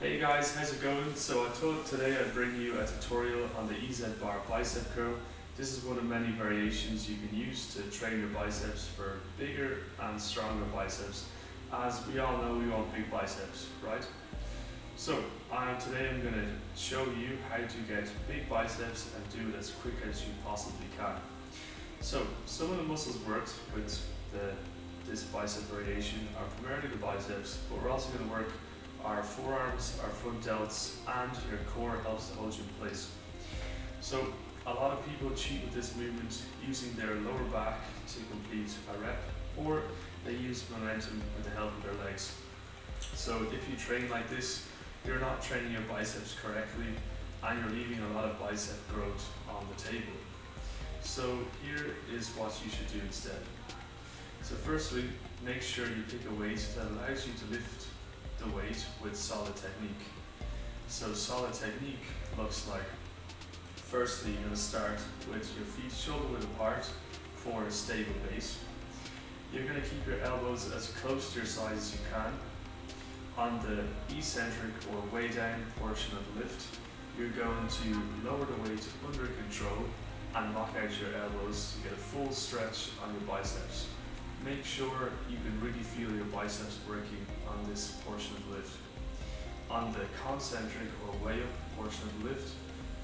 Hey guys, how's it going? So I thought today I'd bring you a tutorial on the EZ bar bicep curl. This is one of many variations you can use to train your biceps for bigger and stronger biceps. As we all know, we want big biceps, right? So today I'm going to show you how to get big biceps and do it as quick as you possibly can. So some of the muscles worked with this bicep variation are primarily the biceps, but we're also going to work our forearms, our front delts, and your core helps to hold you in place. So a lot of people cheat with this movement using their lower back to complete a rep, or they use momentum with the help of their legs. So if you train like this, you're not training your biceps correctly and you're leaving a lot of bicep growth on the table. So here is what you should do instead. So firstly, make sure you pick a weight that allows you to lift the weight with solid technique. So solid technique looks like, firstly you're going to start with your feet shoulder width apart for a stable base. You're going to keep your elbows as close to your side as you can. On the eccentric or way down portion of the lift, you're going to lower the weight under control and lock out your elbows to get a full stretch on your biceps. Make sure you can really feel your biceps working on this portion of the lift. On the concentric or way up portion of the lift,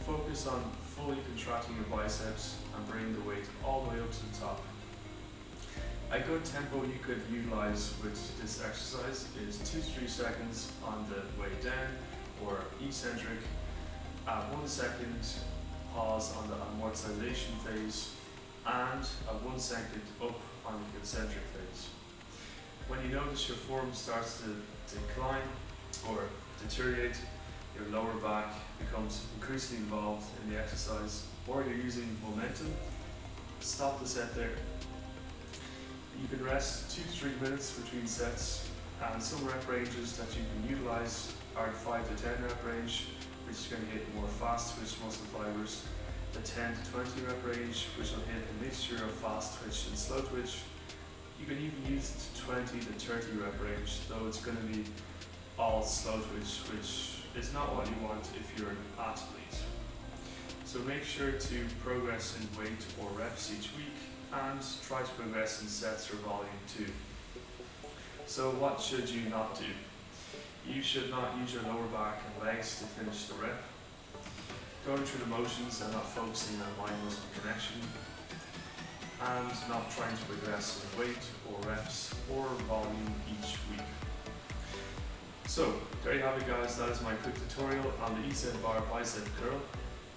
focus on fully contracting your biceps and bring the weight all the way up to the top. A good tempo you could utilize with this exercise is 2 to 3 seconds on the way down or eccentric, 1 second pause on the amortization phase, and a 1 second up on the concentric phase. When you notice your form starts to decline or deteriorate, your lower back becomes increasingly involved in the exercise, or you're using momentum, stop the set there. You can rest 2 to 3 minutes between sets, and some rep ranges that you can utilize are the 5 to 10 rep range, which is going to hit more fast twitch muscle fibers. The 10 to 20 rep range, which will hit a mixture of fast twitch and slow twitch. You can even use the 20 to 30 rep range, though it's going to be all slow twitch, which is not what you want if you're an athlete. So make sure to progress in weight or reps each week and try to progress in sets or volume too. So what should you not do? You should not use your lower back and legs to finish the rep. Going through the motions and not focusing on mind-muscle connection, and not trying to progress in weight or reps or volume each week. So there you have it guys, that is my quick tutorial on the EZ bar bicep curl.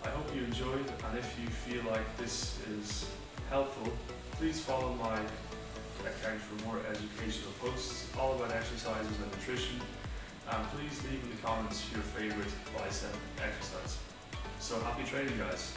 I hope you enjoyed, and if you feel like this is helpful, please follow my account for more educational posts all about exercises and nutrition, and please leave in the comments your favorite bicep exercise. So happy training guys.